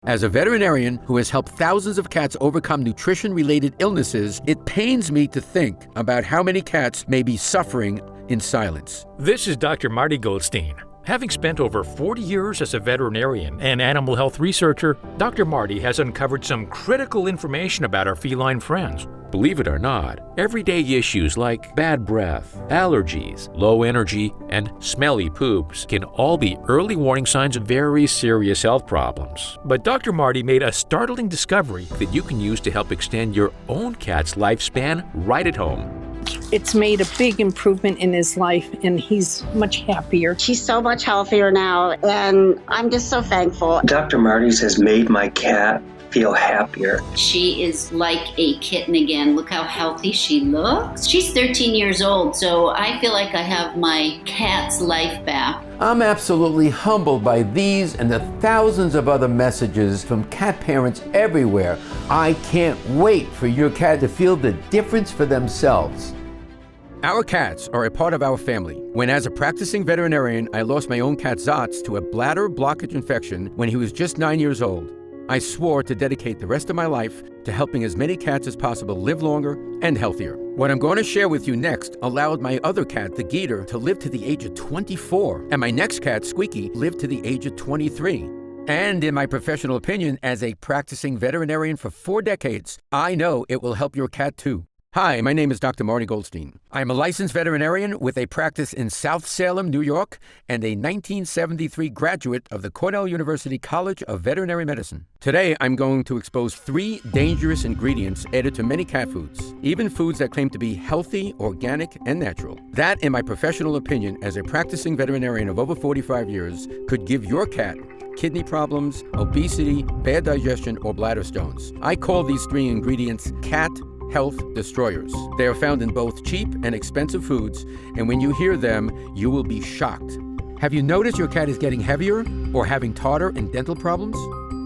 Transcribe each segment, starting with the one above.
As a veterinarian who has helped thousands of cats overcome nutrition-related illnesses, it pains me to think about how many cats may be suffering in silence. This is Dr. Marty Goldstein. Having spent over 40 years as a veterinarian and animal health researcher, Dr. Marty has uncovered some critical information about our feline friends. Believe it or not, everyday issues like bad breath, allergies, low energy, and smelly poops can all be early warning signs of very serious health problems. But Dr. Marty made a startling discovery that you can use to help extend your own cat's lifespan right at home. It's made a big improvement in his life, and he's much happier. She's so much healthier now, and I'm just so thankful. Dr. Marty's has made my cat feel happier. She is like a kitten again. Look how healthy she looks. She's 13 years old, so I feel like I have my cat's life back. I'm absolutely humbled by these and the thousands of other messages from cat parents everywhere. I can't wait for your cat to feel the difference for themselves. Our cats are a part of our family. When as a practicing veterinarian, I lost my own cat Zots to a bladder blockage infection when he was just 9 years old, I swore to dedicate the rest of my life to helping as many cats as possible live longer and healthier. What I'm going to share with you next allowed my other cat, the Geeter, to live to the age of 24, and my next cat, Squeaky, lived to the age of 23. And in my professional opinion, as a practicing veterinarian for 4 decades, I know it will help your cat too. Hi, my name is Dr. Marty Goldstein. I'm a licensed veterinarian with a practice in South Salem, New York, and a 1973 graduate of the Cornell University College of Veterinary Medicine. Today, I'm going to expose 3 dangerous ingredients added to many cat foods, even foods that claim to be healthy, organic, and natural. That, in my professional opinion, as a practicing veterinarian of over 45 years, could give your cat kidney problems, obesity, bad digestion, or bladder stones. I call these 3 ingredients cat health destroyers. They are found in both cheap and expensive foods, and when you hear them, you will be shocked. Have you noticed your cat is getting heavier or having tartar and dental problems?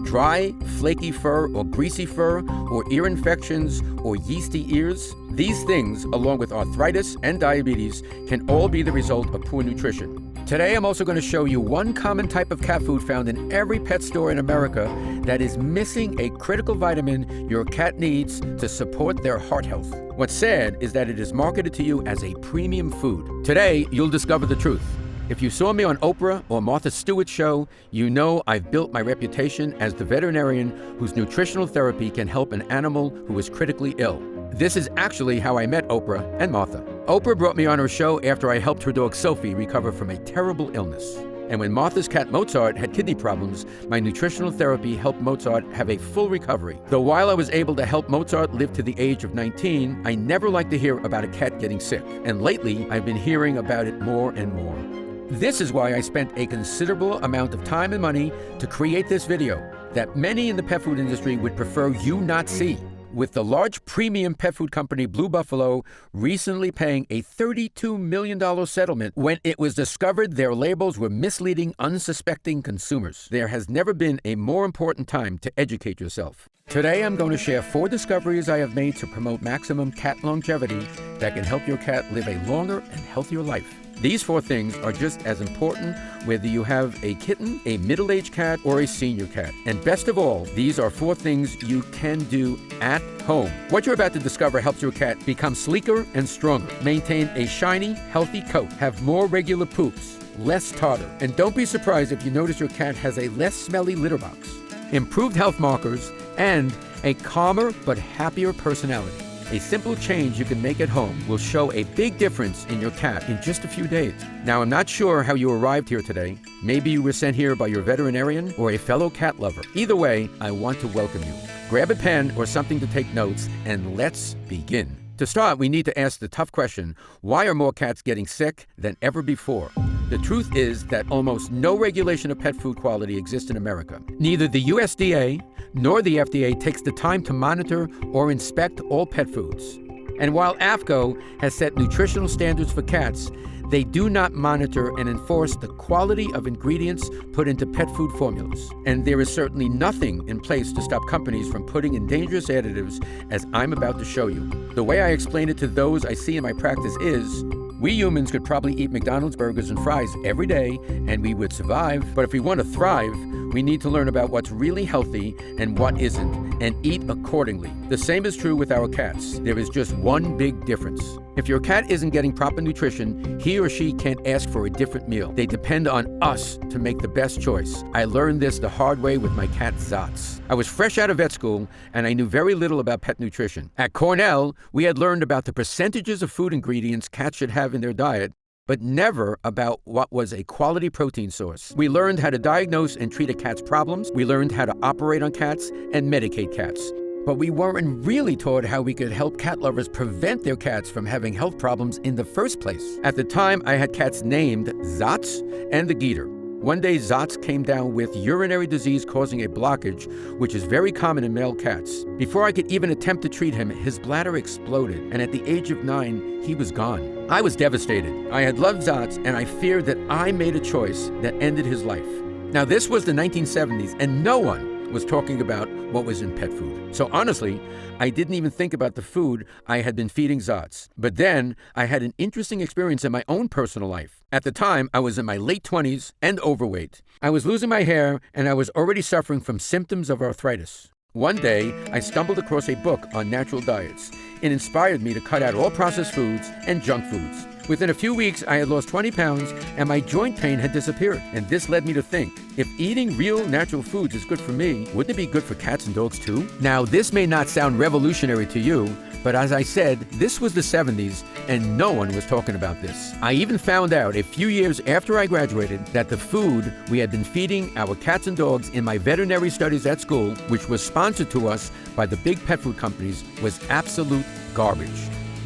Dry, flaky fur or greasy fur, or ear infections or yeasty ears? These things, along with arthritis and diabetes, can all be the result of poor nutrition. Today, I'm also going to show you one common type of cat food found in every pet store in America that is missing a critical vitamin your cat needs to support their heart health. What's sad is that it is marketed to you as a premium food. Today, you'll discover the truth. If you saw me on Oprah or Martha Stewart's show, you know I've built my reputation as the veterinarian whose nutritional therapy can help an animal who is critically ill. This is actually how I met Oprah and Martha. Oprah brought me on her show after I helped her dog Sophie recover from a terrible illness. And when Martha's cat Mozart had kidney problems, my nutritional therapy helped Mozart have a full recovery. Though while I was able to help Mozart live to the age of 19, I never like to hear about a cat getting sick. And lately, I've been hearing about it more and more. This is why I spent a considerable amount of time and money to create this video that many in the pet food industry would prefer you not see. With the large premium pet food company Blue Buffalo recently paying a $32 million settlement when it was discovered their labels were misleading unsuspecting consumers. There has never been a more important time to educate yourself. Today, I'm going to share 4 discoveries I have made to promote maximum cat longevity that can help your cat live a longer and healthier life. These 4 things are just as important whether you have a kitten, a middle-aged cat, or a senior cat. And best of all, these are 4 things you can do at home. What you're about to discover helps your cat become sleeker and stronger, maintain a shiny, healthy coat, have more regular poops, less tartar, and don't be surprised if you notice your cat has a less smelly litter box, improved health markers, and a calmer but happier personality. A simple change you can make at home will show a big difference in your cat in just a few days. Now, I'm not sure how you arrived here today. Maybe you were sent here by your veterinarian or a fellow cat lover. Either way, I want to welcome you. Grab a pen or something to take notes, and let's begin. To start, we need to ask the tough question, why are more cats getting sick than ever before? The truth is that almost no regulation of pet food quality exists in America. Neither the USDA nor the FDA takes the time to monitor or inspect all pet foods. And while AAFCO has set nutritional standards for cats, they do not monitor and enforce the quality of ingredients put into pet food formulas. And there is certainly nothing in place to stop companies from putting in dangerous additives, as I'm about to show you. The way I explain it to those I see in my practice is, we humans could probably eat McDonald's burgers and fries every day and we would survive. But if we want to thrive, We need to learn about what's really healthy and what isn't, and eat accordingly. The same is true with our cats. There is just one big difference. If your cat isn't getting proper nutrition, he or she can't ask for a different meal. They depend on us to make the best choice. I learned this the hard way with my cat Zots. I was fresh out of vet school, and I knew very little about pet nutrition. At Cornell, we had learned about the percentages of food ingredients cats should have in their diet, but never about what was a quality protein source. We learned how to diagnose and treat a cat's problems. We learned how to operate on cats and medicate cats. But we weren't really taught how we could help cat lovers prevent their cats from having health problems in the first place. At the time, I had cats named Zots and the Geeter. One day, Zots came down with urinary disease causing a blockage, which is very common in male cats. Before I could even attempt to treat him, his bladder exploded, and at the age of 9, he was gone. I was devastated. I had loved Zots, and I feared that I made a choice that ended his life. Now, this was the 1970s, and no one was talking about what was in pet food. So honestly, I didn't even think about the food I had been feeding Zots. But then I had an interesting experience in my own personal life. At the time, I was in my late 20s and overweight. I was losing my hair, and I was already suffering from symptoms of arthritis. One day, I stumbled across a book on natural diets. It inspired me to cut out all processed foods and junk foods. Within a few weeks, I had lost 20 pounds and my joint pain had disappeared. And this led me to think, if eating real natural foods is good for me, wouldn't it be good for cats and dogs too? Now, this may not sound revolutionary to you, but as I said, this was the 70s and no one was talking about this. I even found out a few years after I graduated that the food we had been feeding our cats and dogs in my veterinary studies at school, which was sponsored to us by the big pet food companies, was absolute garbage.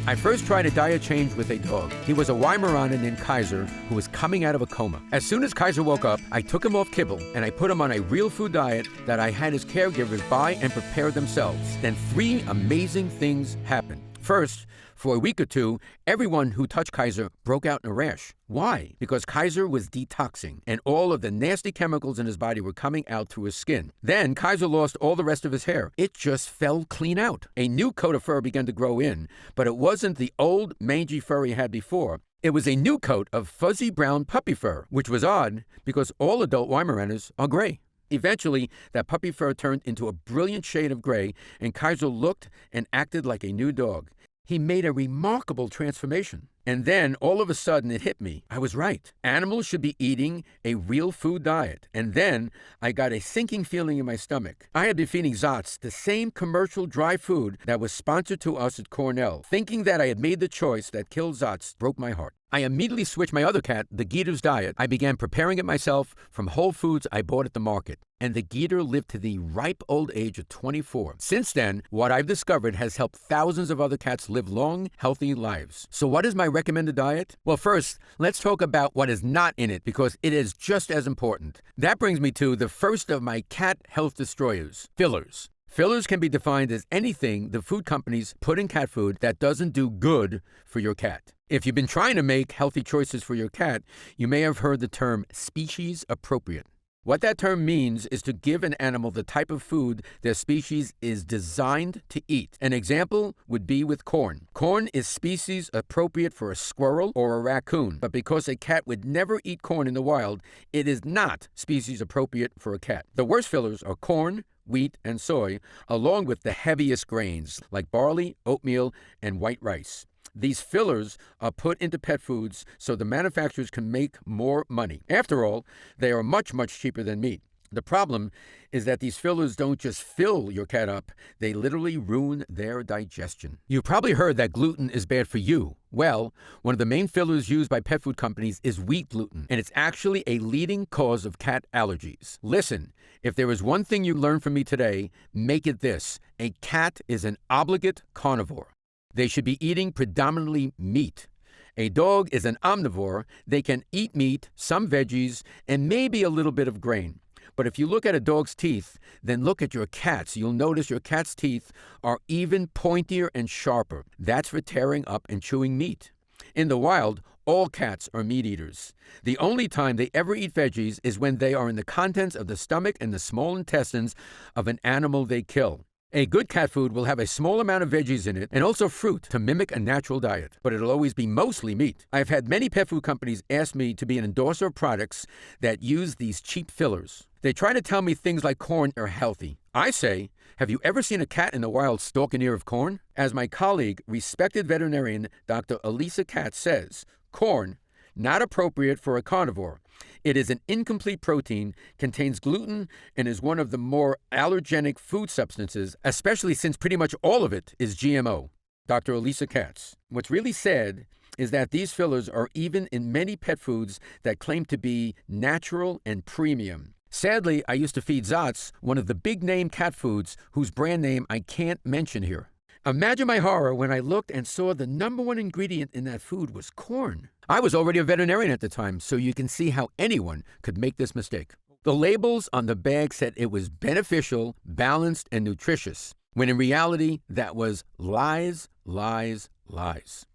I first tried a diet change with a dog. He was a Weimaraner named Kaiser who was coming out of a coma. As soon as Kaiser woke up, I took him off kibble and I put him on a real food diet that I had his caregivers buy and prepare themselves. Then 3 amazing things happened. First, for a week or 2, everyone who touched Kaiser broke out in a rash. Why? Because Kaiser was detoxing, and all of the nasty chemicals in his body were coming out through his skin. Then Kaiser lost all the rest of his hair. It just fell clean out. A new coat of fur began to grow in, but it wasn't the old mangy fur he had before. It was a new coat of fuzzy brown puppy fur, which was odd because all adult Weimaraners are gray. Eventually, that puppy fur turned into a brilliant shade of gray, and Kaiser looked and acted like a new dog. He made a remarkable transformation. And then, all of a sudden, it hit me. I was right. Animals should be eating a real food diet. And then, I got a sinking feeling in my stomach. I had been feeding Zots the same commercial dry food that was sponsored to us at Cornell. Thinking that I had made the choice that killed Zots broke my heart. I immediately switched my other cat, the Geeter's diet. I began preparing it myself from whole foods I bought at the market. And the Geeter lived to the ripe old age of 24. Since then, what I've discovered has helped thousands of other cats live long, healthy lives. So what is my recommended diet? Well, first, let's talk about what is not in it because it is just as important. That brings me to the first of my cat health destroyers, fillers. Fillers can be defined as anything the food companies put in cat food that doesn't do good for your cat. If you've been trying to make healthy choices for your cat, you may have heard the term species appropriate. What that term means is to give an animal the type of food their species is designed to eat. An example would be with corn. Corn is species appropriate for a squirrel or a raccoon, but because a cat would never eat corn in the wild, it is not species appropriate for a cat. The worst fillers are corn, wheat, and soy, along with the heaviest grains like barley, oatmeal, and white rice. These fillers are put into pet foods so the manufacturers can make more money. After all, they are much, much cheaper than meat. The problem is that these fillers don't just fill your cat up, they literally ruin their digestion. You've probably heard that gluten is bad for you. Well, one of the main fillers used by pet food companies is wheat gluten, and it's actually a leading cause of cat allergies. Listen, if there is one thing you learned from me today, make it this: a cat is an obligate carnivore. They should be eating predominantly meat. A dog is an omnivore. They can eat meat, some veggies, and maybe a little bit of grain. But if you look at a dog's teeth, then look at your cat's. You'll notice your cat's teeth are even pointier and sharper. That's for tearing up and chewing meat. In the wild, all cats are meat eaters. The only time they ever eat veggies is when they are in the contents of the stomach and the small intestines of an animal they kill. A good cat food will have a small amount of veggies in it and also fruit to mimic a natural diet, but it'll always be mostly meat. I've had many pet food companies ask me to be an endorser of products that use these cheap fillers. They try to tell me things like corn are healthy. I say, have you ever seen a cat in the wild stalk an ear of corn? As my colleague, respected veterinarian Dr. Elisa Katz says, corn, not appropriate for a carnivore. It is an incomplete protein, contains gluten, and is one of the more allergenic food substances, especially since pretty much all of it is GMO. Dr. Elisa Katz. What's really sad is that these fillers are even in many pet foods that claim to be natural and premium. Sadly, I used to feed Zatz, one of the big-name cat foods whose brand name I can't mention here. Imagine my horror when I looked and saw the number one ingredient in that food was corn. I was already a veterinarian at the time, so you can see how anyone could make this mistake. The labels on the bag said it was beneficial, balanced, and nutritious, when in reality, that was lies, lies, lies.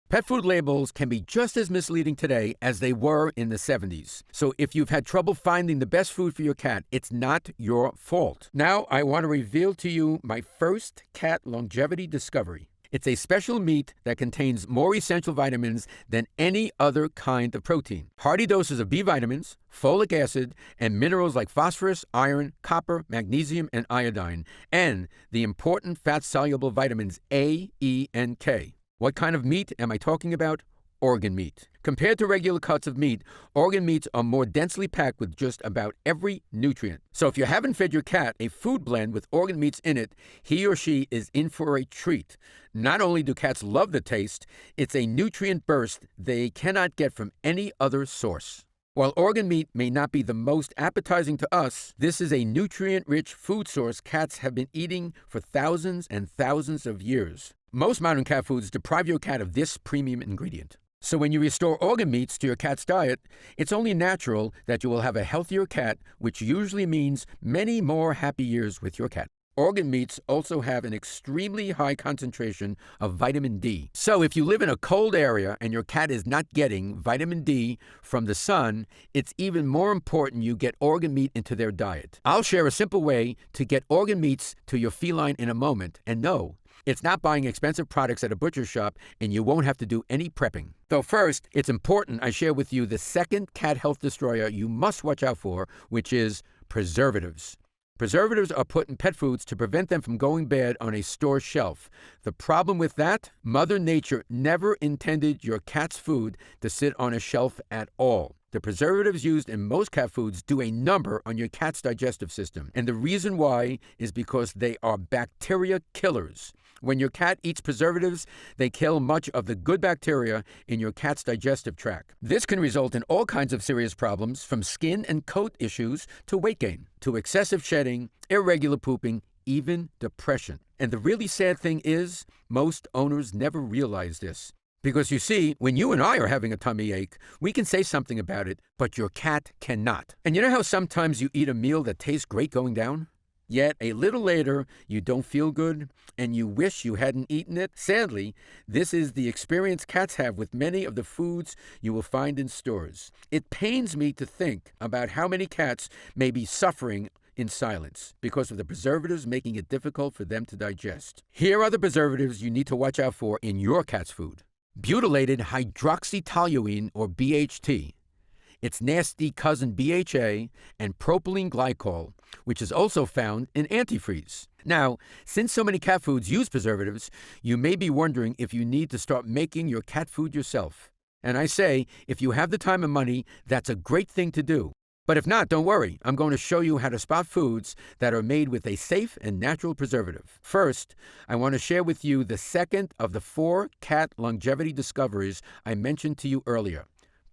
Pet food labels can be just as misleading today as they were in the 70s. So if you've had trouble finding the best food for your cat, it's not your fault. Now I want to reveal to you my first cat longevity discovery. It's a special meat that contains more essential vitamins than any other kind of protein. Hearty doses of B vitamins, folic acid, and minerals like phosphorus, iron, copper, magnesium, and iodine, and the important fat-soluble vitamins A, E, and K. What kind of meat am I talking about? Organ meat. Compared to regular cuts of meat, organ meats are more densely packed with just about every nutrient. So if you haven't fed your cat a food blend with organ meats in it, he or she is in for a treat. Not only do cats love the taste, it's a nutrient burst they cannot get from any other source. While organ meat may not be the most appetizing to us, this is a nutrient-rich food source cats have been eating for thousands and thousands of years. Most modern cat foods deprive your cat of this premium ingredient. So when you restore organ meats to your cat's diet, it's only natural that you will have a healthier cat, which usually means many more happy years with your cat. Organ meats also have an extremely high concentration of vitamin D. So if you live in a cold area and your cat is not getting vitamin D from the sun, it's even more important you get organ meat into their diet. I'll share a simple way to get organ meats to your feline in a moment, and no, it's not buying expensive products at a butcher shop, and you won't have to do any prepping. Though first, it's important I share with you the second cat health destroyer you must watch out for, which is preservatives. Preservatives are put in pet foods to prevent them from going bad on a store shelf. The problem with that? Mother Nature never intended your cat's food to sit on a shelf at all. The preservatives used in most cat foods do a number on your cat's digestive system. And the reason why is because they are bacteria killers. When your cat eats preservatives, they kill much of the good bacteria in your cat's digestive tract. This can result in all kinds of serious problems, from skin and coat issues to weight gain, to excessive shedding, irregular pooping, even depression. And the really sad thing is, most owners never realize this. Because you see, when you and I are having a tummy ache, we can say something about it, but your cat cannot. And you know how sometimes you eat a meal that tastes great going down? Yet a little later, you don't feel good, and you wish you hadn't eaten it? Sadly, this is the experience cats have with many of the foods you will find in stores. It pains me to think about how many cats may be suffering in silence because of the preservatives making it difficult for them to digest. Here are the preservatives you need to watch out for in your cat's food. Butylated hydroxytoluene, or BHT. Its nasty cousin BHA, and propylene glycol, which is also found in antifreeze. Now, since so many cat foods use preservatives, you may be wondering if you need to start making your cat food yourself. And I say, if you have the time and money, that's a great thing to do. But if not, don't worry. I'm going to show you how to spot foods that are made with a safe and natural preservative. First, I want to share with you the second of the 4 cat longevity discoveries I mentioned to you earlier.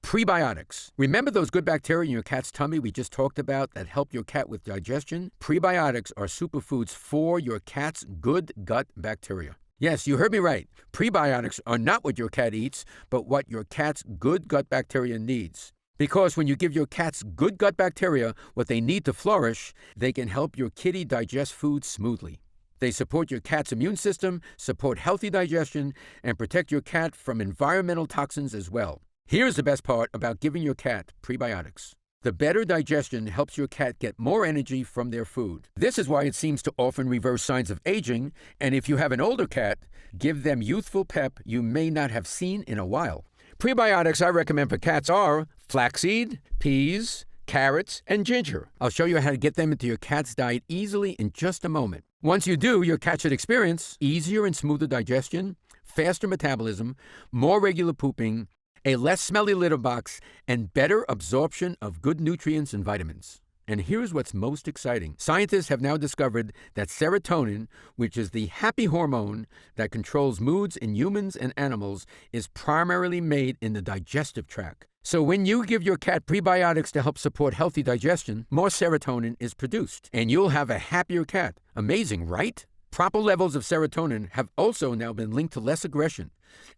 Prebiotics. Remember those good bacteria in your cat's tummy we just talked about that help your cat with digestion? Prebiotics are superfoods for your cat's good gut bacteria. Yes, you heard me right. Prebiotics are not what your cat eats, but what your cat's good gut bacteria needs. Because when you give your cat's good gut bacteria what they need to flourish, they can help your kitty digest food smoothly. They support your cat's immune system, support healthy digestion, and protect your cat from environmental toxins as well. Here's the best part about giving your cat prebiotics. The better digestion helps your cat get more energy from their food. This is why it seems to often reverse signs of aging, and if you have an older cat, give them youthful pep you may not have seen in a while. Prebiotics I recommend for cats are flaxseed, peas, carrots, and ginger. I'll show you how to get them into your cat's diet easily in just a moment. Once you do, your cat should experience easier and smoother digestion, faster metabolism, more regular pooping, a less smelly litter box, and better absorption of good nutrients and vitamins. And here's what's most exciting. Scientists have now discovered that serotonin, which is the happy hormone that controls moods in humans and animals, is primarily made in the digestive tract. So when you give your cat prebiotics to help support healthy digestion, more serotonin is produced, and you'll have a happier cat. Amazing, right? Proper levels of serotonin have also now been linked to less aggression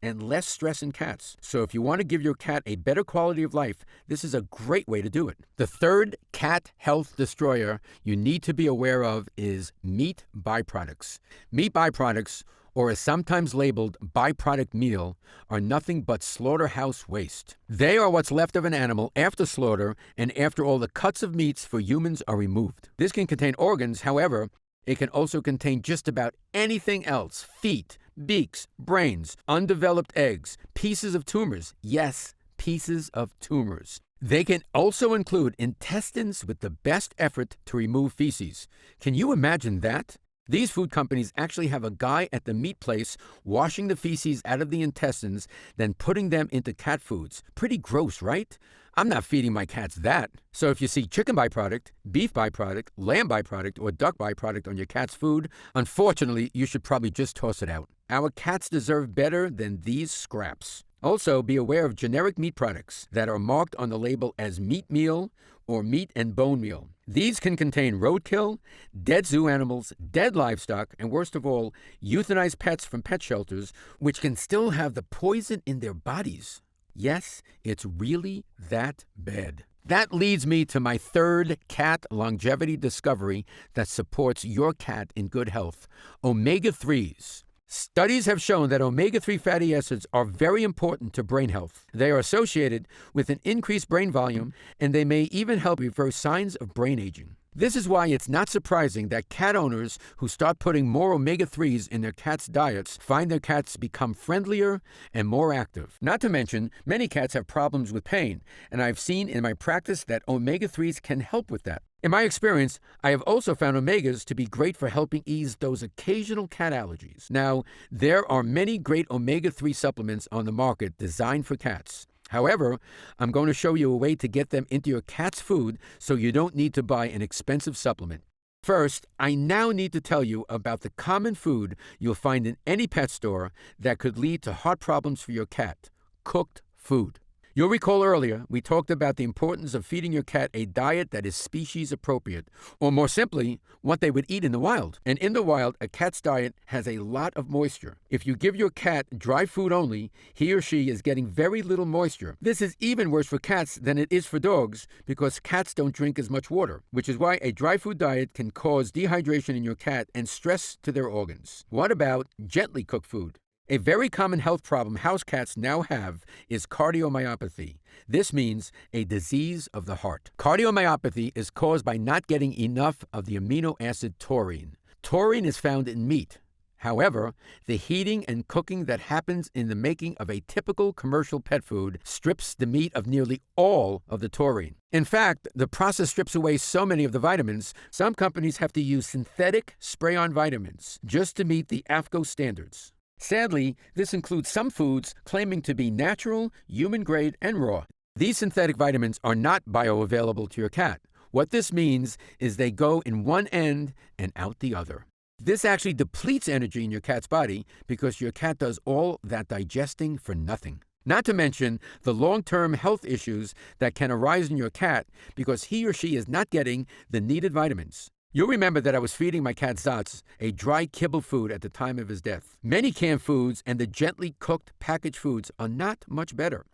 and less stress in cats. So if you want to give your cat a better quality of life, this is a great way to do it. The third cat health destroyer you need to be aware of is meat byproducts. Meat byproducts, or as sometimes labeled byproduct meal, are nothing but slaughterhouse waste. They are what's left of an animal after slaughter and after all the cuts of meats for humans are removed. This can contain organs, however, it can also contain just about anything else: feet, beaks, brains, undeveloped eggs, pieces of tumors. Yes, pieces of tumors. They can also include intestines with the best effort to remove feces. Can you imagine that? These food companies actually have a guy at the meat place washing the feces out of the intestines, then putting them into cat foods. Pretty gross, right? I'm not feeding my cats that. So if you see chicken byproduct, beef byproduct, lamb byproduct, or duck byproduct on your cat's food, unfortunately, you should probably just toss it out. Our cats deserve better than these scraps. Also, be aware of generic meat products that are marked on the label as meat meal or meat and bone meal. These can contain roadkill, dead zoo animals, dead livestock, and worst of all, euthanized pets from pet shelters, which can still have the poison in their bodies. Yes, it's really that bad. That leads me to my third cat longevity discovery that supports your cat in good health: omega-3s. Studies have shown that omega-3 fatty acids are very important to brain health. They are associated with an increased brain volume, and they may even help reverse signs of brain aging. This is why it's not surprising that cat owners who start putting more omega-3s in their cats' diets find their cats become friendlier and more active. Not to mention, many cats have problems with pain, and I've seen in my practice that omega-3s can help with that. In my experience, I have also found omegas to be great for helping ease those occasional cat allergies. Now, there are many great omega-3 supplements on the market designed for cats. However, I'm going to show you a way to get them into your cat's food so you don't need to buy an expensive supplement. First, I now need to tell you about the common food you'll find in any pet store that could lead to heart problems for your cat: cooked food. You'll recall earlier, we talked about the importance of feeding your cat a diet that is species appropriate, or more simply, what they would eat in the wild. And in the wild, a cat's diet has a lot of moisture. If you give your cat dry food only, he or she is getting very little moisture. This is even worse for cats than it is for dogs, because cats don't drink as much water, which is why a dry food diet can cause dehydration in your cat and stress to their organs. What about gently cooked food? A very common health problem house cats now have is cardiomyopathy. This means a disease of the heart. Cardiomyopathy is caused by not getting enough of the amino acid taurine. Taurine is found in meat. However, the heating and cooking that happens in the making of a typical commercial pet food strips the meat of nearly all of the taurine. In fact, the process strips away so many of the vitamins, some companies have to use synthetic spray-on vitamins just to meet the AAFCO standards. Sadly, this includes some foods claiming to be natural, human-grade, and raw. These synthetic vitamins are not bioavailable to your cat. What this means is they go in one end and out the other. This actually depletes energy in your cat's body because your cat does all that digesting for nothing. Not to mention the long-term health issues that can arise in your cat because he or she is not getting the needed vitamins. You'll remember that I was feeding my cat Zatz a dry kibble food at the time of his death. Many canned foods and the gently cooked packaged foods are not much better,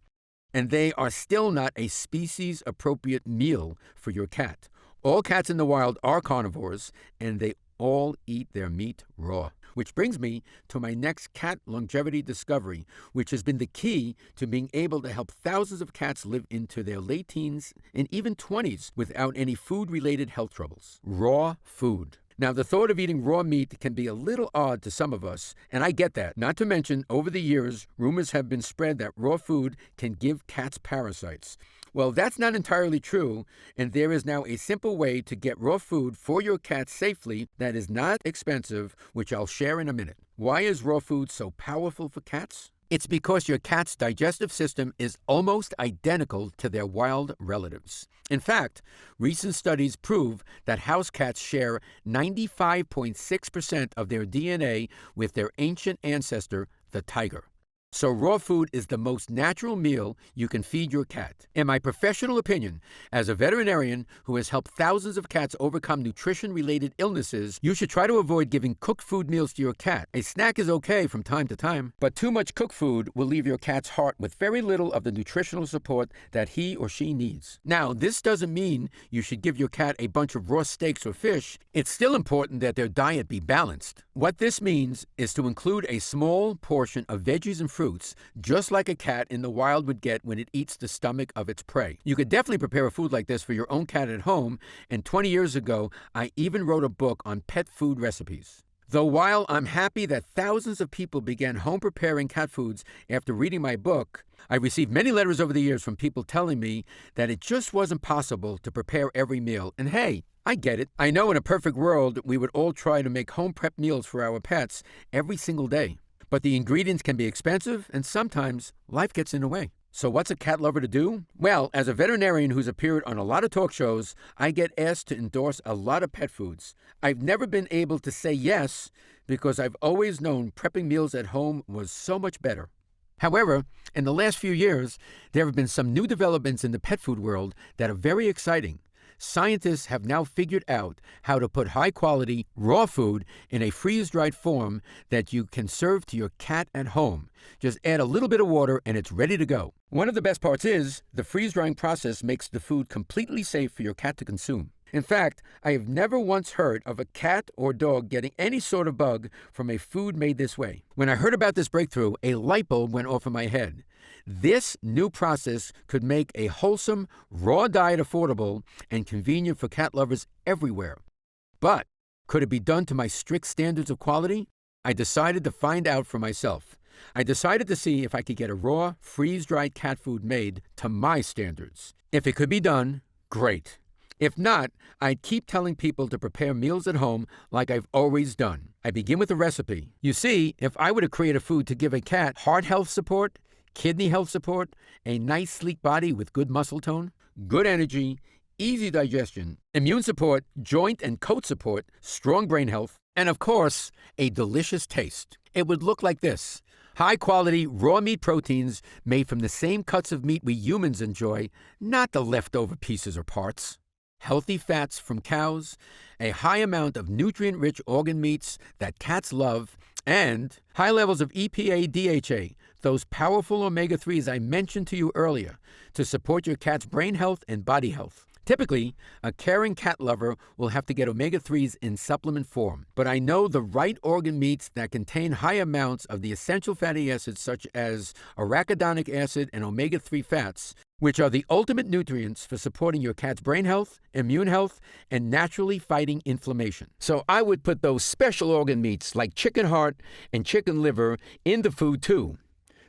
and they are still not a species-appropriate meal for your cat. All cats in the wild are carnivores, and they all eat their meat raw. Which brings me to my next cat longevity discovery, which has been the key to being able to help thousands of cats live into their late teens and even 20s without any food-related health troubles. Raw food. Now, the thought of eating raw meat can be a little odd to some of us, and I get that. Not to mention, over the years, rumors have been spread that raw food can give cats parasites. Well, that's not entirely true, and there is now a simple way to get raw food for your cat safely that is not expensive, which I'll share in a minute. Why is raw food so powerful for cats? It's because your cat's digestive system is almost identical to their wild relatives. In fact, recent studies prove that house cats share 95.6% of their DNA with their ancient ancestor, the tiger. So raw food is the most natural meal you can feed your cat. In my professional opinion, as a veterinarian who has helped thousands of cats overcome nutrition-related illnesses, you should try to avoid giving cooked food meals to your cat. A snack is okay from time to time, but too much cooked food will leave your cat's heart with very little of the nutritional support that he or she needs. Now, this doesn't mean you should give your cat a bunch of raw steaks or fish. It's still important that their diet be balanced. What this means is to include a small portion of veggies and fruits, just like a cat in the wild would get when it eats the stomach of its prey. You could definitely prepare a food like this for your own cat at home, and 20 years ago, I even wrote a book on pet food recipes. Though while I'm happy that thousands of people began home preparing cat foods after reading my book, I received many letters over the years from people telling me that it just wasn't possible to prepare every meal. And hey, I get it. I know in a perfect world, we would all try to make home prep meals for our pets every single day. But the ingredients can be expensive, and sometimes life gets in the way. So what's a cat lover to do? Well, as a veterinarian who's appeared on a lot of talk shows, I get asked to endorse a lot of pet foods. I've never been able to say yes because I've always known prepping meals at home was so much better. However, in the last few years, there have been some new developments in the pet food world that are very exciting. Scientists have now figured out how to put high-quality, raw food in a freeze-dried form that you can serve to your cat at home. Just add a little bit of water and it's ready to go. One of the best parts is the freeze-drying process makes the food completely safe for your cat to consume. In fact, I have never once heard of a cat or dog getting any sort of bug from a food made this way. When I heard about this breakthrough, a light bulb went off in my head. This new process could make a wholesome, raw diet affordable and convenient for cat lovers everywhere. But could it be done to my strict standards of quality? I decided to find out for myself. I decided to see if I could get a raw, freeze-dried cat food made to my standards. If it could be done, great. If not, I'd keep telling people to prepare meals at home like I've always done. I begin with a recipe. You see, if I were to create a food to give a cat heart health support, kidney health support, a nice sleek body with good muscle tone, good energy, easy digestion, immune support, joint and coat support, strong brain health, and of course, a delicious taste, it would look like this. High-quality raw meat proteins made from the same cuts of meat we humans enjoy, not the leftover pieces or parts. Healthy fats from cows, a high amount of nutrient-rich organ meats that cats love, and high levels of EPA, DHA, those powerful omega-3s I mentioned to you earlier, to support your cat's brain health and body health. Typically, a caring cat lover will have to get omega-3s in supplement form, but I know the right organ meats that contain high amounts of the essential fatty acids such as arachidonic acid and omega-3 fats, which are the ultimate nutrients for supporting your cat's brain health, immune health, and naturally fighting inflammation. So I would put those special organ meats like chicken heart and chicken liver in the food too.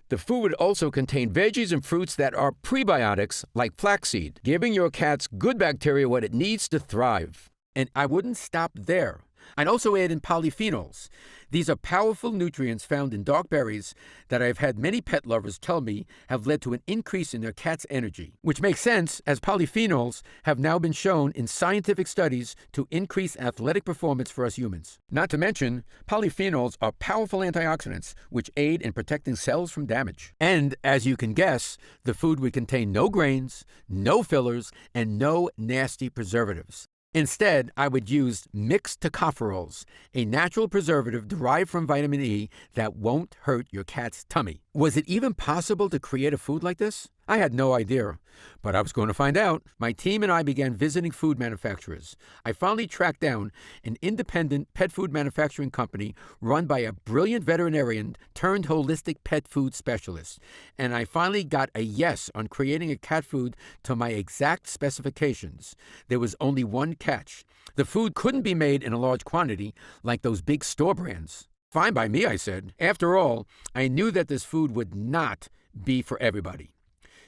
The food would also contain veggies and fruits that are prebiotics, like flaxseed, giving your cat's good bacteria what it needs to thrive. And I wouldn't stop there. I'd also add in polyphenols. These are powerful nutrients found in dark berries that I've had many pet lovers tell me have led to an increase in their cat's energy, which makes sense as polyphenols have now been shown in scientific studies to increase athletic performance for us humans. Not to mention, polyphenols are powerful antioxidants which aid in protecting cells from damage. And as you can guess, the food would contain no grains, no fillers, and no nasty preservatives. Instead, I would use mixed tocopherols, a natural preservative derived from vitamin E that won't hurt your cat's tummy. Was it even possible to create a food like this? I had no idea, but I was going to find out. My team and I began visiting food manufacturers. I finally tracked down an independent pet food manufacturing company run by a brilliant veterinarian turned holistic pet food specialist. And I finally got a yes on creating a cat food to my exact specifications. There was only one catch. The food couldn't be made in a large quantity like those big store brands. Fine by me, I said. After all, I knew that this food would not be for everybody.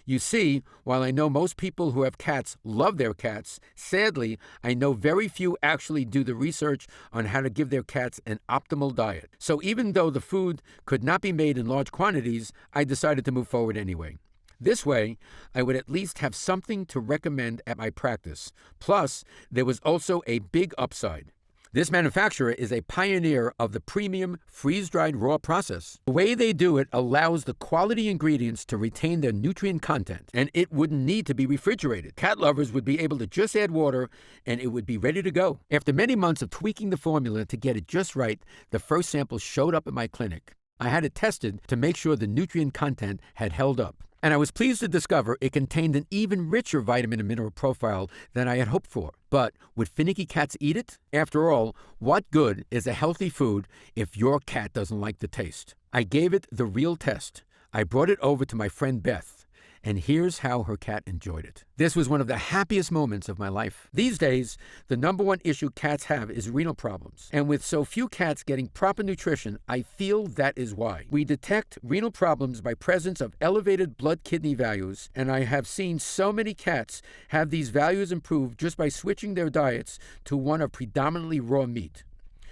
You see, while I know most people who have cats love their cats, sadly, I know very few actually do the research on how to give their cats an optimal diet. So even though the food could not be made in large quantities, I decided to move forward anyway. This way, I would at least have something to recommend at my practice. Plus, there was also a big upside. This manufacturer is a pioneer of the premium freeze-dried raw process. The way they do it allows the quality ingredients to retain their nutrient content, and it wouldn't need to be refrigerated. Cat lovers would be able to just add water, and it would be ready to go. After many months of tweaking the formula to get it just right, the first sample showed up at my clinic. I had it tested to make sure the nutrient content had held up. And I was pleased to discover it contained an even richer vitamin and mineral profile than I had hoped for. But would finicky cats eat it? After all, what good is a healthy food if your cat doesn't like the taste? I gave it the real test. I brought it over to my friend Beth, and here's how her cat enjoyed it. This was one of the happiest moments of my life. These days, the number one issue cats have is renal problems. And with so few cats getting proper nutrition, I feel that is why. We detect renal problems by presence of elevated blood-kidney values, and I have seen so many cats have these values improved just by switching their diets to one of predominantly raw meat.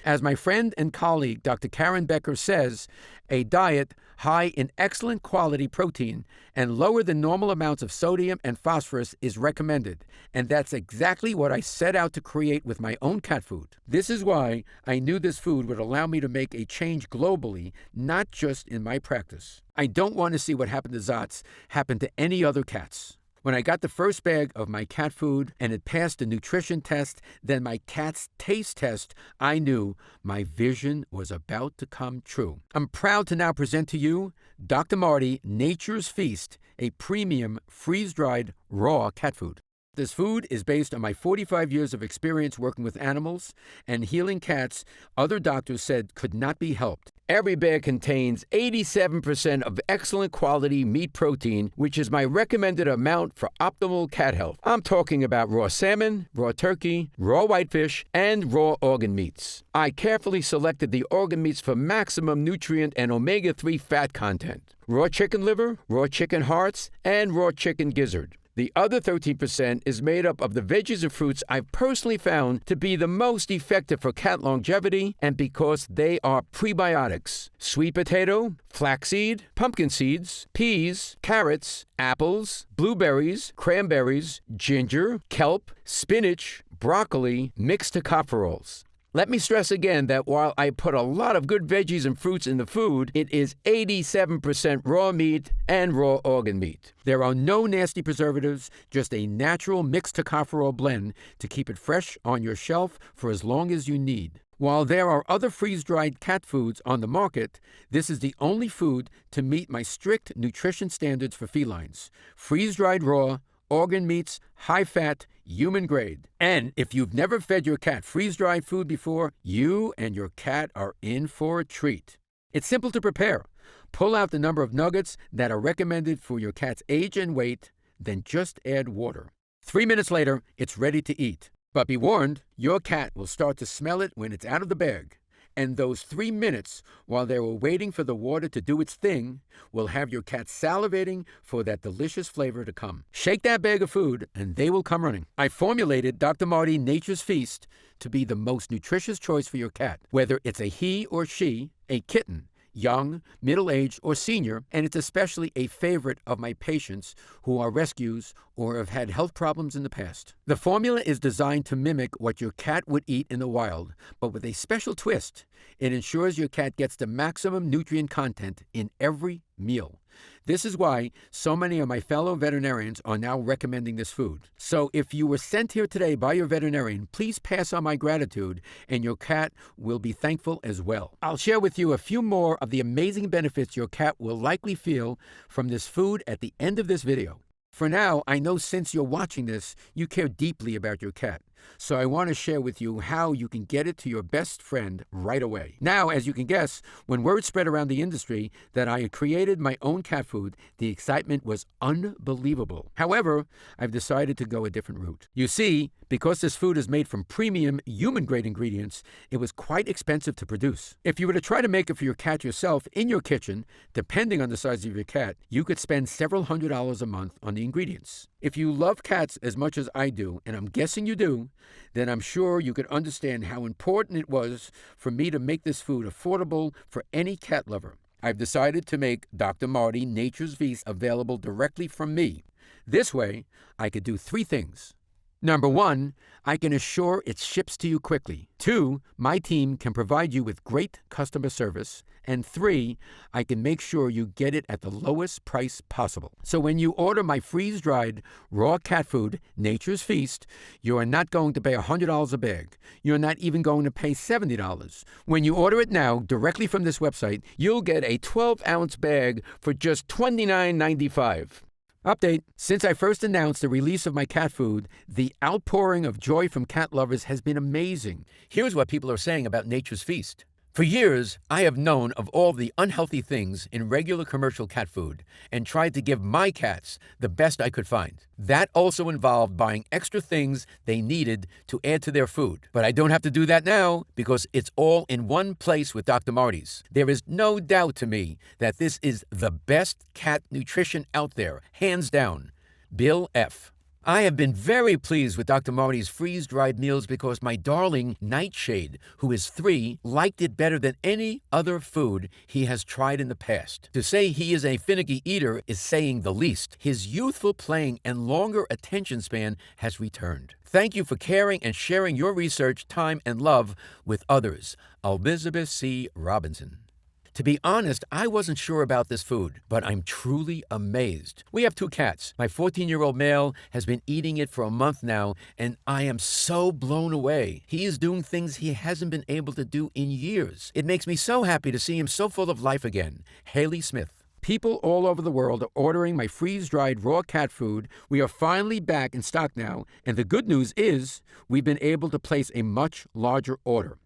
As my friend and colleague, Dr. Karen Becker, says, a diet high in excellent quality protein and lower than normal amounts of sodium and phosphorus is recommended. And that's exactly what I set out to create with my own cat food. This is why I knew this food would allow me to make a change globally, not just in my practice. I don't want to see what happened to Zots happen to any other cats. When I got the first bag of my cat food and it passed the nutrition test, then my cat's taste test, I knew my vision was about to come true. I'm proud to now present to you Dr. Marty Nature's Feast, a premium freeze-dried raw cat food. This food is based on my 45 years of experience working with animals and healing cats other doctors said could not be helped. Every bag contains 87% of excellent quality meat protein, which is my recommended amount for optimal cat health. I'm talking about raw salmon, raw turkey, raw whitefish, and raw organ meats. I carefully selected the organ meats for maximum nutrient and omega-3 fat content. Raw chicken liver, raw chicken hearts, and raw chicken gizzard. The other 13% is made up of the veggies and fruits I've personally found to be the most effective for cat longevity and because they are prebiotics. Sweet potato, flaxseed, pumpkin seeds, peas, carrots, apples, blueberries, cranberries, ginger, kelp, spinach, broccoli, mixed tocopherols. Let me stress again that while I put a lot of good veggies and fruits in the food, it is 87% raw meat and raw organ meat. There are no nasty preservatives, just a natural mixed tocopherol blend to keep it fresh on your shelf for as long as you need. While there are other freeze-dried cat foods on the market, this is the only food to meet my strict nutrition standards for felines. Freeze-dried raw, organ meats, high-fat, human grade. And if you've never fed your cat freeze-dried food before, you and your cat are in for a treat. It's simple to prepare. Pull out the number of nuggets that are recommended for your cat's age and weight, then just add water. 3 minutes later, it's ready to eat. But be warned, your cat will start to smell it when it's out of the bag. And those 3 minutes, while they were waiting for the water to do its thing, will have your cat salivating for that delicious flavor to come. Shake that bag of food, and they will come running. I formulated Dr. Marty Nature's Feast to be the most nutritious choice for your cat, whether it's a he or she, a kitten, young, middle-aged, or senior, and it's especially a favorite of my patients who are rescues or have had health problems in the past. The formula is designed to mimic what your cat would eat in the wild, but with a special twist. It ensures your cat gets the maximum nutrient content in every meal. This is why so many of my fellow veterinarians are now recommending this food. So if you were sent here today by your veterinarian, please pass on my gratitude and your cat will be thankful as well. I'll share with you a few more of the amazing benefits your cat will likely feel from this food at the end of this video. For now, I know since you're watching this, you care deeply about your cat. So I want to share with you how you can get it to your best friend right away. Now, as you can guess, when word spread around the industry that I had created my own cat food, the excitement was unbelievable. However, I've decided to go a different route. You see, because this food is made from premium human-grade ingredients, it was quite expensive to produce. If you were to try to make it for your cat yourself in your kitchen, depending on the size of your cat, you could spend several $100s a month on the ingredients. If you love cats as much as I do, and I'm guessing you do, then I'm sure you could understand how important it was for me to make this food affordable for any cat lover. I've decided to make Dr. Marty Nature's Feast available directly from me. This way, I could do 3 things. Number 1, I can assure it ships to you quickly. 2, my team can provide you with great customer service. And 3, I can make sure you get it at the lowest price possible. So when you order my freeze-dried raw cat food, Nature's Feast, you are not going to pay $100 a bag. You're not even going to pay $70. When you order it now, directly from this website, you'll get a 12-ounce bag for just $29.95. Update. Since I first announced the release of my cat food, the outpouring of joy from cat lovers has been amazing. Here's what people are saying about Nature's Feast. For years, I have known of all the unhealthy things in regular commercial cat food and tried to give my cats the best I could find. That also involved buying extra things they needed to add to their food. But I don't have to do that now because it's all in one place with Dr. Marty's. There is no doubt to me that this is the best cat nutrition out there, hands down. Bill F. I have been very pleased with Dr. Marty's freeze-dried meals because my darling Nightshade, who is 3, liked it better than any other food he has tried in the past. To say he is a finicky eater is saying the least. His youthful playing and longer attention span has returned. Thank you for caring and sharing your research, time, and love with others. Elizabeth C. Robinson. To be honest, I wasn't sure about this food, but I'm truly amazed. We have 2 cats. My 14-year-old male has been eating it for a month now, and I am so blown away. He is doing things he hasn't been able to do in years. It makes me so happy to see him so full of life again. Haley Smith. People all over the world are ordering my freeze-dried raw cat food. We are finally back in stock now, and the good news is we've been able to place a much larger order.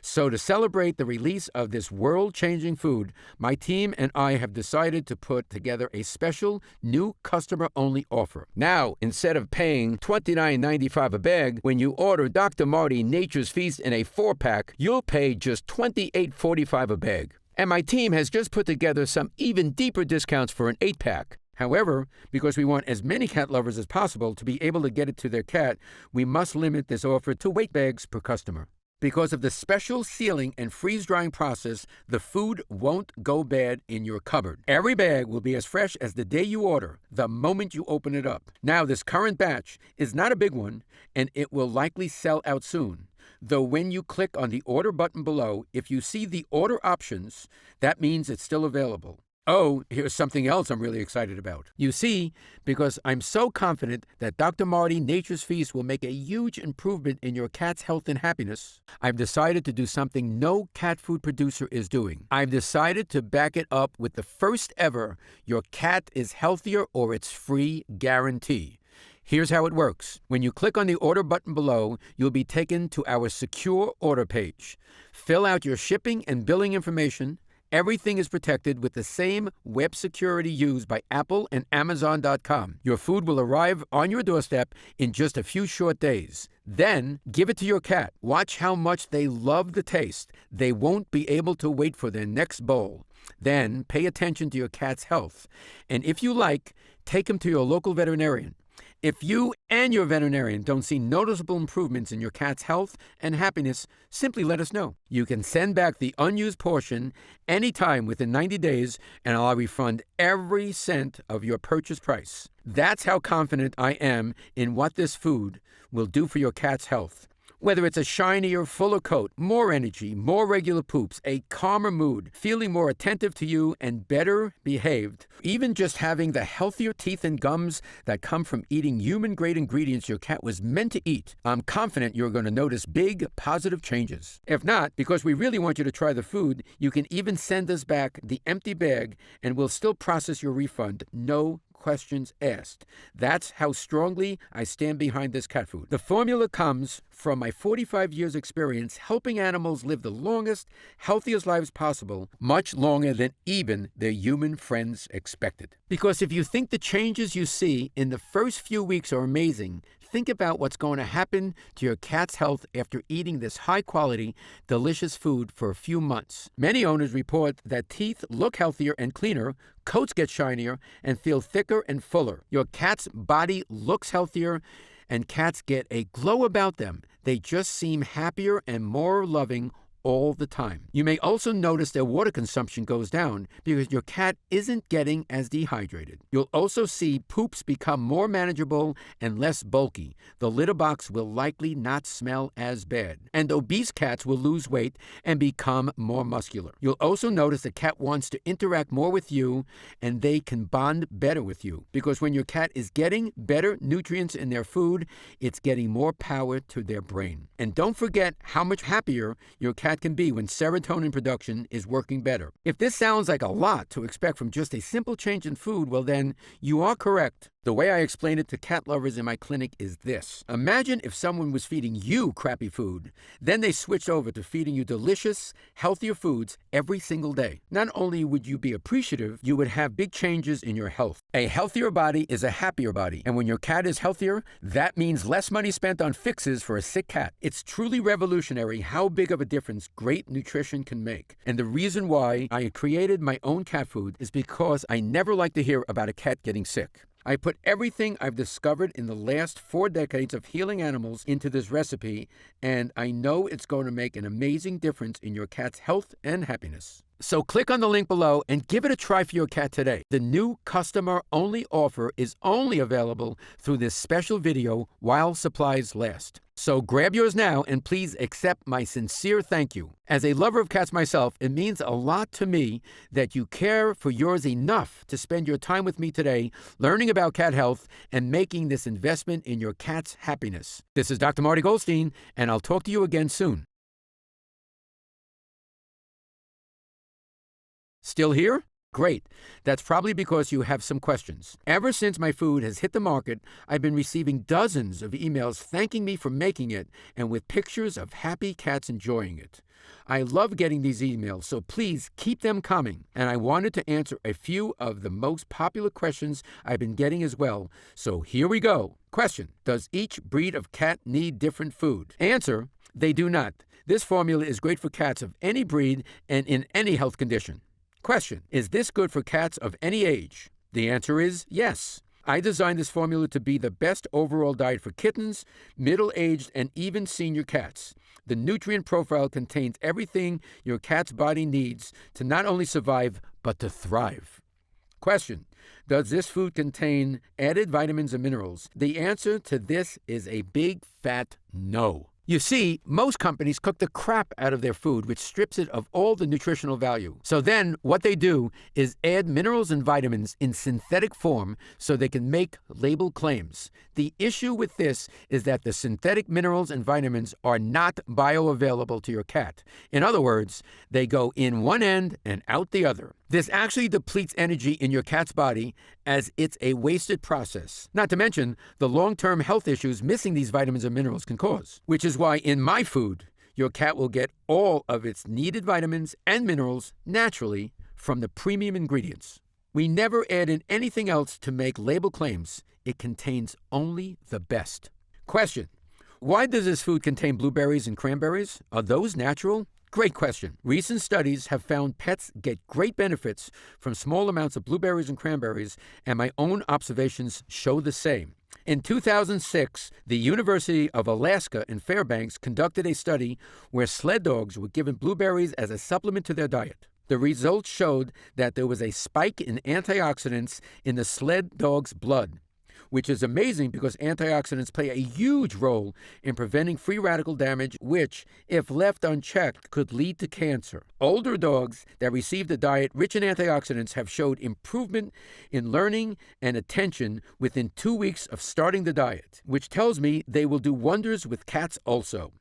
So to celebrate the release of this world-changing food, my team and I have decided to put together a special new customer-only offer. Now, instead of paying $29.95 a bag, when you order Dr. Marty Nature's Feast in a 4-pack, you'll pay just $28.45 a bag. And my team has just put together some even deeper discounts for an 8-pack. However, because we want as many cat lovers as possible to be able to get it to their cat, we must limit this offer to 8 bags per customer. Because of the special sealing and freeze-drying process, the food won't go bad in your cupboard. Every bag will be as fresh as the day you order, the moment you open it up. Now, this current batch is not a big one, and it will likely sell out soon. Though when you click on the order button below, if you see the order options, that means it's still available. Oh, here's something else I'm really excited about. You see, because I'm so confident that Dr. Marty Nature's Feast will make a huge improvement in your cat's health and happiness, I've decided to do something no cat food producer is doing. I've decided to back it up with the first ever "Your cat is healthier or it's free" guarantee. Here's how it works. When you click on the order button below, you'll be taken to our secure order page. Fill out your shipping and billing information. Everything is protected with the same web security used by Apple and Amazon.com. Your food will arrive on your doorstep in just a few short days. Then, give it to your cat. Watch how much they love the taste. They won't be able to wait for their next bowl. Then, pay attention to your cat's health. And if you like, take him to your local veterinarian. If you and your veterinarian don't see noticeable improvements in your cat's health and happiness, simply let us know. You can send back the unused portion anytime within 90 days, and I'll refund every cent of your purchase price. That's how confident I am in what this food will do for your cat's health. Whether it's a shinier, fuller coat, more energy, more regular poops, a calmer mood, feeling more attentive to you and better behaved, even just having the healthier teeth and gums that come from eating human-grade ingredients your cat was meant to eat, I'm confident you're going to notice big, positive changes. If not, because we really want you to try the food, you can even send us back the empty bag and we'll still process your refund, no questions asked. That's how strongly I stand behind this cat food. The formula comes from my 45 years experience helping animals live the longest, healthiest lives possible, much longer than even their human friends expected. Because if you think the changes you see in the first few weeks are amazing, think about what's going to happen to your cat's health after eating this high-quality, delicious food for a few months. Many owners report that teeth look healthier and cleaner, coats get shinier, and feel thicker and fuller. Your cat's body looks healthier, and cats get a glow about them. They just seem happier and more loving all the time. You may also notice their water consumption goes down because your cat isn't getting as dehydrated. You'll also see poops become more manageable and less bulky. The litter box will likely not smell as bad. And obese cats will lose weight and become more muscular. You'll also notice the cat wants to interact more with you and they can bond better with you. Because when your cat is getting better nutrients in their food, it's getting more power to their brain. And don't forget how much happier your cat can be when serotonin production is working better. If this sounds like a lot to expect from just a simple change in food, well then, you are correct. The way I explain it to cat lovers in my clinic is this. Imagine if someone was feeding you crappy food, then they switched over to feeding you delicious, healthier foods every single day. Not only would you be appreciative, you would have big changes in your health. A healthier body is a happier body, and when your cat is healthier, that means less money spent on fixes for a sick cat. It's truly revolutionary how big of a difference great nutrition can make. And the reason why I created my own cat food is because I never like to hear about a cat getting sick. I put everything I've discovered in the last 4 decades of healing animals into this recipe, and I know it's going to make an amazing difference in your cat's health and happiness. So click on the link below and give it a try for your cat today. The new customer-only offer is only available through this special video while supplies last. So grab yours now and please accept my sincere thank you. As a lover of cats myself, it means a lot to me that you care for yours enough to spend your time with me today learning about cat health and making this investment in your cat's happiness. This is Dr. Marty Goldstein, and I'll talk to you again soon. Still here? Great. That's probably because you have some questions. Ever since my food has hit the market, I've been receiving dozens of emails thanking me for making it and with pictures of happy cats enjoying it. I love getting these emails, so please keep them coming. And I wanted to answer a few of the most popular questions I've been getting as well. So here we go. Question: does each breed of cat need different food? Answer: they do not. This formula is great for cats of any breed and in any health condition. Question: is this good for cats of any age? The answer is yes. I designed this formula to be the best overall diet for kittens, middle-aged, and even senior cats. The nutrient profile contains everything your cat's body needs to not only survive, but to thrive. Question: does this food contain added vitamins and minerals? The answer to this is a big fat no. You see, most companies cook the crap out of their food, which strips it of all the nutritional value. So then what they do is add minerals and vitamins in synthetic form so they can make label claims. The issue with this is that the synthetic minerals and vitamins are not bioavailable to your cat. In other words, they go in one end and out the other. This actually depletes energy in your cat's body as it's a wasted process. Not to mention the long-term health issues missing these vitamins and minerals can cause, which is why in my food, your cat will get all of its needed vitamins and minerals naturally from the premium ingredients. We never add in anything else to make label claims. It contains only the best. Question: why does this food contain blueberries and cranberries? Are those natural? Great question. Recent studies have found pets get great benefits from small amounts of blueberries and cranberries, and my own observations show the same. In 2006, the University of Alaska in Fairbanks conducted a study where sled dogs were given blueberries as a supplement to their diet. The results showed that there was a spike in antioxidants in the sled dog's blood, which is amazing because antioxidants play a huge role in preventing free radical damage, which, if left unchecked, could lead to cancer. Older dogs that received a diet rich in antioxidants have showed improvement in learning and attention within 2 weeks of starting the diet, which tells me they will do wonders with cats also.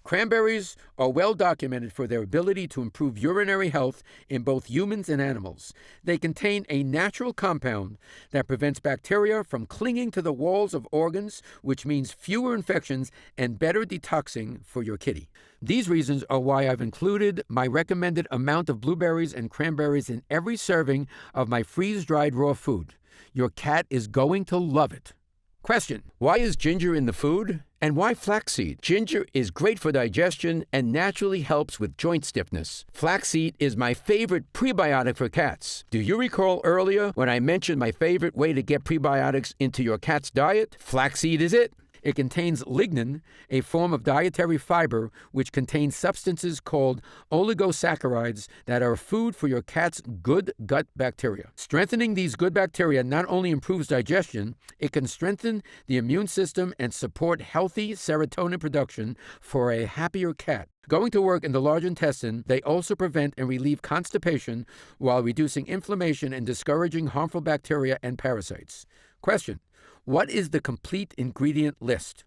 Cranberries are well documented for their ability to improve urinary health in both humans and animals. They contain a natural compound that prevents bacteria from clinging to the walls of organs, which means fewer infections and better detoxing for your kitty. These reasons are why I've included my recommended amount of blueberries and cranberries in every serving of my freeze-dried raw food. Your cat is going to love it. Question: why is ginger in the food? And why flaxseed? Ginger is great for digestion and naturally helps with joint stiffness. Flaxseed is my favorite prebiotic for cats. Do you recall earlier when I mentioned my favorite way to get prebiotics into your cat's diet? Flaxseed is it. It contains lignin, a form of dietary fiber which contains substances called oligosaccharides that are food for your cat's good gut bacteria. Strengthening these good bacteria not only improves digestion, it can strengthen the immune system and support healthy serotonin production for a happier cat. Going to work in the large intestine, they also prevent and relieve constipation while reducing inflammation and discouraging harmful bacteria and parasites. Question: what is the complete ingredient list?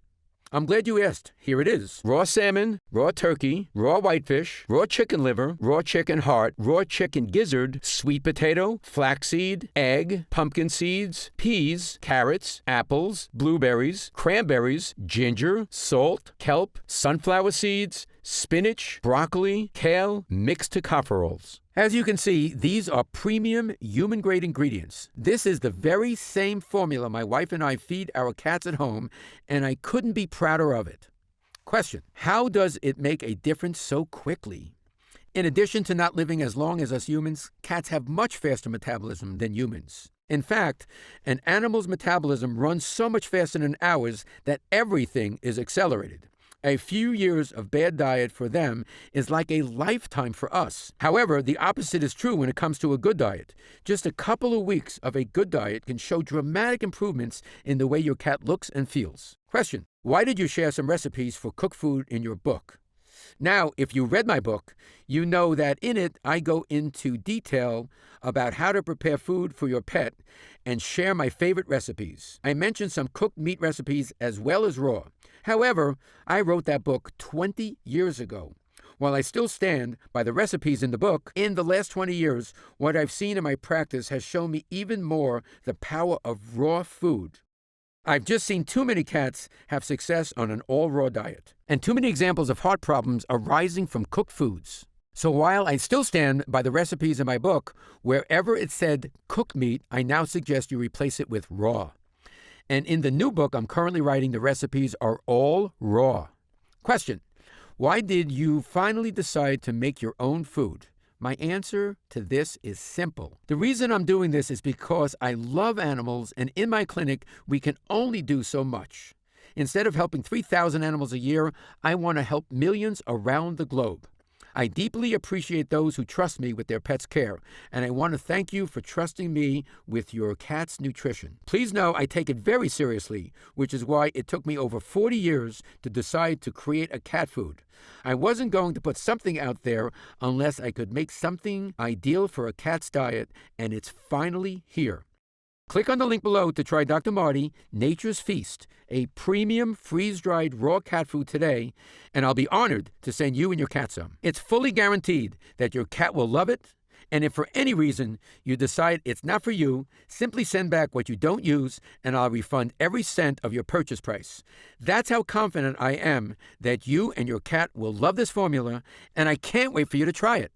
I'm glad you asked. Here it is. Raw salmon, raw turkey, raw whitefish, raw chicken liver, raw chicken heart, raw chicken gizzard, sweet potato, flaxseed, egg, pumpkin seeds, peas, carrots, apples, blueberries, cranberries, ginger, salt, kelp, sunflower seeds, spinach, broccoli, kale, mixed tocopherols. As you can see, these are premium human-grade ingredients. This is the very same formula my wife and I feed our cats at home, and I couldn't be prouder of it. Question: how does it make a difference so quickly? In addition to not living as long as us humans, cats have much faster metabolism than humans. In fact, an animal's metabolism runs so much faster than ours that everything is accelerated. A few years of bad diet for them is like a lifetime for us. However, the opposite is true when it comes to a good diet. Just a couple of weeks of a good diet can show dramatic improvements in the way your cat looks and feels. Question: why did you share some recipes for cooked food in your book? Now, if you read my book, you know that in it I go into detail about how to prepare food for your pet and share my favorite recipes. I mentioned some cooked meat recipes as well as raw. However, I wrote that book 20 years ago. While I still stand by the recipes in the book, in the last 20 years, what I've seen in my practice has shown me even more the power of raw food. I've just seen too many cats have success on an all-raw diet, and too many examples of heart problems arising from cooked foods. So while I still stand by the recipes in my book, wherever it said cooked meat, I now suggest you replace it with raw. And in the new book I'm currently writing, the recipes are all raw. Question: why did you finally decide to make your own food? My answer to this is simple. The reason I'm doing this is because I love animals, and in my clinic, we can only do so much. Instead of helping 3,000 animals a year, I want to help millions around the globe. I deeply appreciate those who trust me with their pet's care, and I want to thank you for trusting me with your cat's nutrition. Please know I take it very seriously, which is why it took me over 40 years to decide to create a cat food. I wasn't going to put something out there unless I could make something ideal for a cat's diet, and it's finally here. Click on the link below to try Dr. Marty Nature's Feast, a premium freeze-dried raw cat food today, and I'll be honored to send you and your cat some. It's fully guaranteed that your cat will love it, and if for any reason you decide it's not for you, simply send back what you don't use, and I'll refund every cent of your purchase price. That's how confident I am that you and your cat will love this formula, and I can't wait for you to try it.